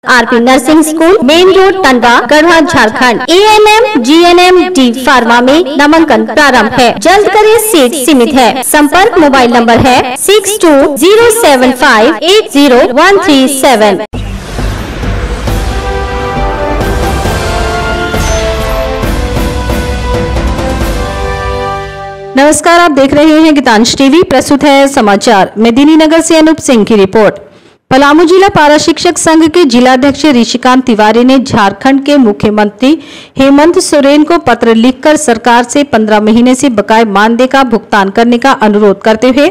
RP nursing school, main road, Tandwa, Garhwa, Jharkhand. ANM, GNM, D pharma में नामांकन प्रारंभ है। जल्द करें, सीट सीमित है। संपर्क मोबाइल नंबर है 6207580137। नमस्कार, आप देख रहे हैं गीतांश टीवी। प्रस्तुत है समाचार। मेदिनीनगर से अनूप सिंह की रिपोर्ट। पलामू जिला पारा शिक्षक संघ के जिलाध्यक्ष ऋषिकांत तिवारी ने झारखंड के मुख्यमंत्री हेमंत सोरेन को पत्र लिखकर सरकार से 15 महीने से बकाये मानदेय का भुगतान करने का अनुरोध करते हुए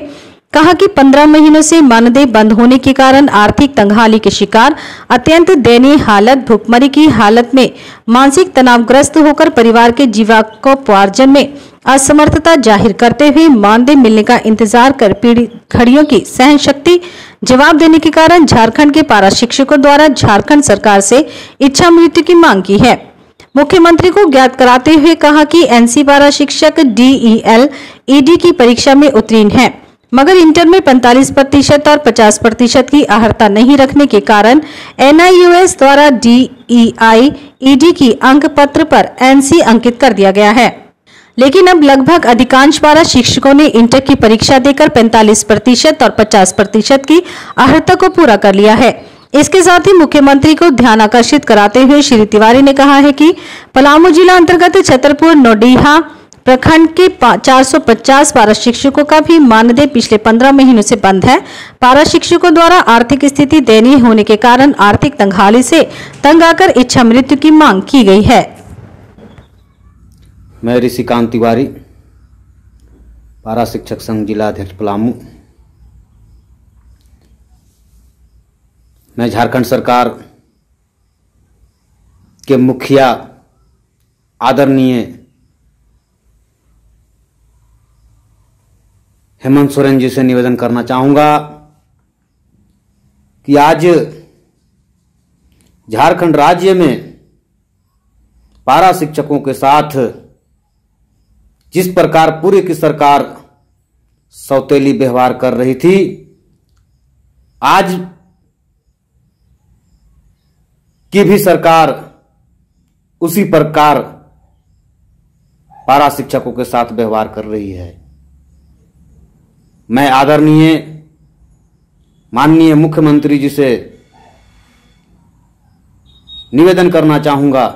कहा कि 15 महीनों से मानदेय बंद होने के कारण आर्थिक तंगहाली के शिकार, अत्यंत दयनीय हालत, भुखमरी की हालत में मानसिक तनावग्रस्त होकर परिवार के जीविकोपार्जन में असमर्थता जाहिर करते हुए मानदेय मिलने का इंतजार कर पीड़ित घड़ियों की सहन शक्ति जवाब देने के कारण झारखंड के पारा शिक्षकों द्वारा झारखंड सरकार से इच्छा मृत्यु की मांग की है। मुख्यमंत्री को ज्ञात कराते हुए कहा कि NC पारा शिक्षक DEL ED की परीक्षा में उत्तीर्ण है, मगर इंटर में 45% और 50% की अर्हता नहीं रखने के कारण NIUS द्वारा DEI ED की अंक पत्र पर NC अंकित कर दिया गया है। लेकिन अब लगभग अधिकांश पारा शिक्षकों ने इंटर की परीक्षा देकर 45% और 50% की अर्हता को पूरा कर लिया है। इसके साथ ही मुख्यमंत्री को ध्यान आकर्षित कराते हुए श्री तिवारी ने कहा है कि पलामू जिला अंतर्गत छतरपुर नोडिहा प्रखंड के 450 पारा शिक्षकों का भी मानदेय पिछले 15 महीनों से बंद है। पारा शिक्षकों द्वारा आर्थिक स्थिति दयनीय होने के कारण आर्थिक तंगहाली से तंग आकर इच्छा मृत्यु की मांग की गई है। मैं ऋषिकांत तिवारी, पारा शिक्षक संघ जिलाध्यक्ष पलामू। मैं झारखंड सरकार के मुखिया आदरणीय हेमंत सोरेन जी से निवेदन करना चाहूंगा कि आज झारखंड राज्य में पारा शिक्षकों के साथ जिस प्रकार पूरी की सरकार सौतेली व्यवहार कर रही थी, आज की भी सरकार उसी प्रकार पारा शिक्षकों के साथ व्यवहार कर रही है। मैं आदरणीय माननीय मुख्यमंत्री जी से निवेदन करना चाहूंगा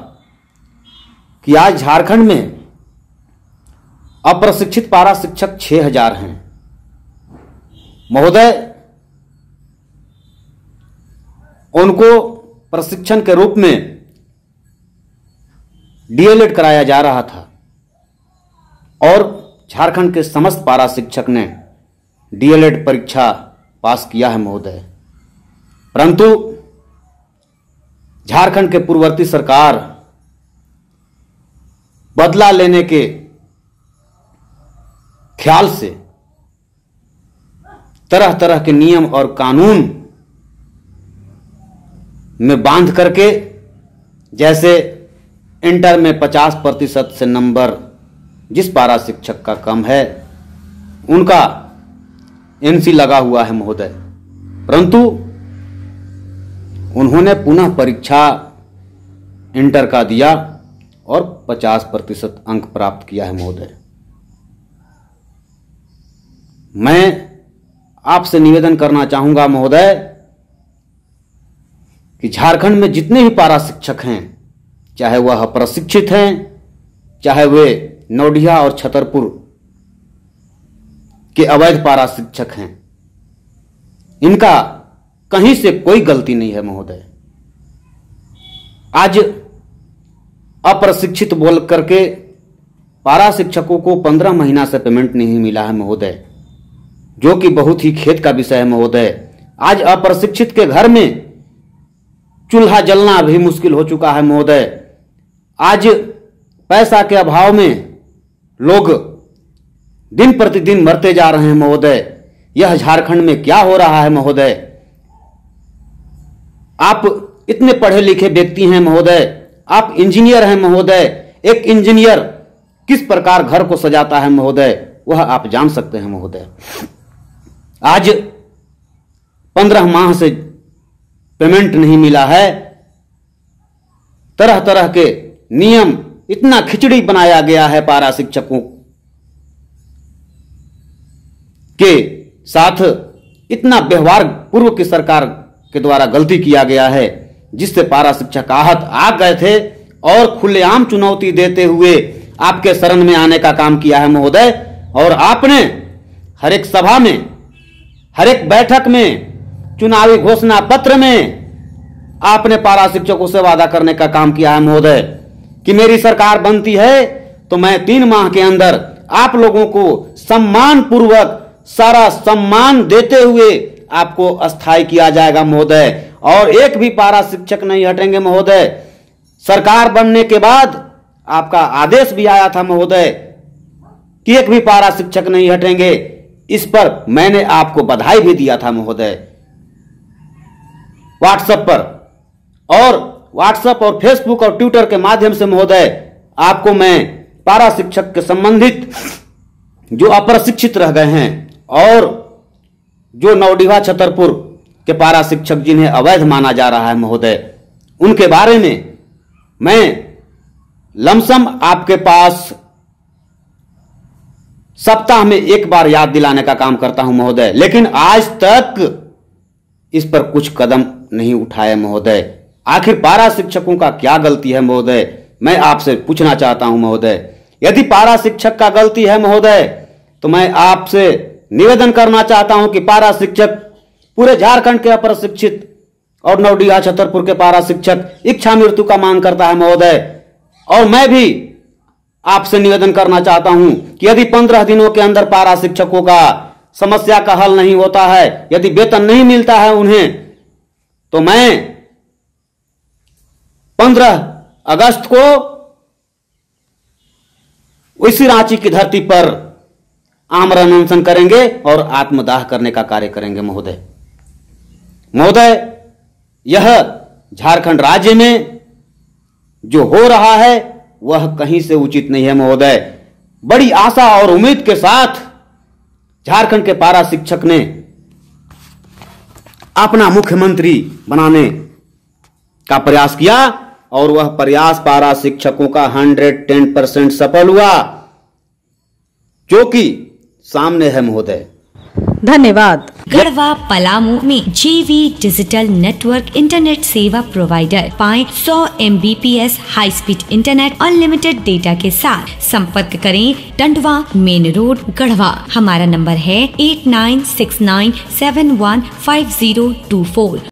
कि आज झारखंड में अप्रशिक्षित पारा शिक्षक 6000 हैं। महोदय, उनको प्रशिक्षण के रूप में DLED कराया जा रहा था और झारखंड के समस्त पारा शिक्षक ने DLED परीक्षा पास किया है महोदय, परंतु झारखंड के पूर्ववर्ती सरकार बदला लेने के ख्याल से तरह तरह के नियम और कानून में बांध करके, जैसे इंटर में 50% से नंबर जिस पारा शिक्षक का कम है उनका NC लगा हुआ है महोदय, परंतु उन्होंने पुनः परीक्षा इंटर का दिया और 50% अंक प्राप्त किया है महोदय। मैं आपसे निवेदन करना चाहूंगा महोदय कि झारखंड में जितने भी पारा शिक्षक हैं, चाहे वह प्रशिक्षित हैं, चाहे वे नोडिया और छतरपुर के अवैध पारा शिक्षक हैं, इनका कहीं से कोई गलती नहीं है महोदय। आज अप्रशिक्षित बोल करके पारा शिक्षकों को 15 महीना से पेमेंट नहीं मिला है महोदय, जो कि बहुत ही खेद का विषय है महोदय। आज अप्रशिक्षित के घर में चूल्हा जलना भी मुश्किल हो चुका है महोदय। आज पैसा के अभाव में लोग दिन प्रतिदिन मरते जा रहे हैं महोदय। यह झारखंड में क्या हो रहा है महोदय? आप इतने पढ़े लिखे व्यक्ति हैं महोदय, आप इंजीनियर हैं महोदय। एक इंजीनियर किस प्रकार घर को सजाता है महोदय, वह आप जान सकते हैं महोदय। आज 15 माह से पेमेंट नहीं मिला है। तरह तरह के नियम, इतना खिचड़ी बनाया गया है पारा शिक्षकों के साथ, इतना व्यवहार पूर्व की सरकार के द्वारा गलती किया गया है, जिससे पारा शिक्षक आहत आ गए थे और खुलेआम चुनौती देते हुए आपके शरण में आने का काम किया है महोदय। और आपने हर एक सभा में, हर एक बैठक में, चुनावी घोषणा पत्र में आपने पारा शिक्षकों से वादा करने का काम किया है महोदय कि मेरी सरकार बनती है तो मैं 3 माह के अंदर आप लोगों को सम्मान पूर्वक सारा सम्मान देते हुए आपको अस्थायी किया जाएगा महोदय। और एक भी पारा शिक्षक नहीं हटेंगे महोदय। सरकार बनने के बाद आपका आदेश भी आया था महोदय कि एक भी पारा शिक्षक नहीं हटेंगे। इस पर मैंने आपको बधाई भी दिया था महोदय व्हाट्सएप पर, और व्हाट्सएप और फेसबुक और ट्विटर के माध्यम से महोदय आपको मैं पारा शिक्षक के संबंधित जो अप्रशिक्षित रह गए हैं और जो नवडीहा छतरपुर के पारा शिक्षक जिन्हें अवैध माना जा रहा है महोदय, उनके बारे में मैं लमसम आपके पास सप्ताह में 1 बार याद दिलाने का काम करता हूं महोदय, लेकिन आज तक इस पर कुछ कदम नहीं उठाए महोदय। आखिर पारा शिक्षकों का क्या गलती है महोदय, मैं आपसे पूछना चाहता हूं महोदय। यदि पारा शिक्षक का गलती है महोदय तो मैं आपसे निवेदन करना चाहता हूं कि पारा शिक्षक पूरे झारखंड के अप्रशिक्षित और नवडीहा छतरपुर के पारा शिक्षक इच्छा मृत्यु का मांग करता है महोदय। और मैं भी आपसे निवेदन करना चाहता हूं कि यदि 15 दिनों के अंदर पारा शिक्षकों का समस्या का हल नहीं होता है, यदि वेतन नहीं मिलता है उन्हें, तो मैं 15 अगस्त को इसी रांची की धरती पर आमरण अनशन करेंगे और आत्मदाह करने का कार्य करेंगे महोदय। महोदय, यह झारखंड राज्य में जो हो रहा है वह कहीं से उचित नहीं है महोदय। बड़ी आशा और उम्मीद के साथ झारखंड के पारा शिक्षक ने अपना मुख्यमंत्री बनाने का प्रयास किया और वह प्रयास पारा शिक्षकों का 110% सफल हुआ, जो कि सामने है महोदय। धन्यवाद। गढ़वा पलामू में JV डिजिटल नेटवर्क इंटरनेट सेवा प्रोवाइडर पाएं 100 Mbps high speed internet unlimited data के साथ। संपर्क करें टंडवा मेन रोड गढ़वा। हमारा नंबर है 8969715024।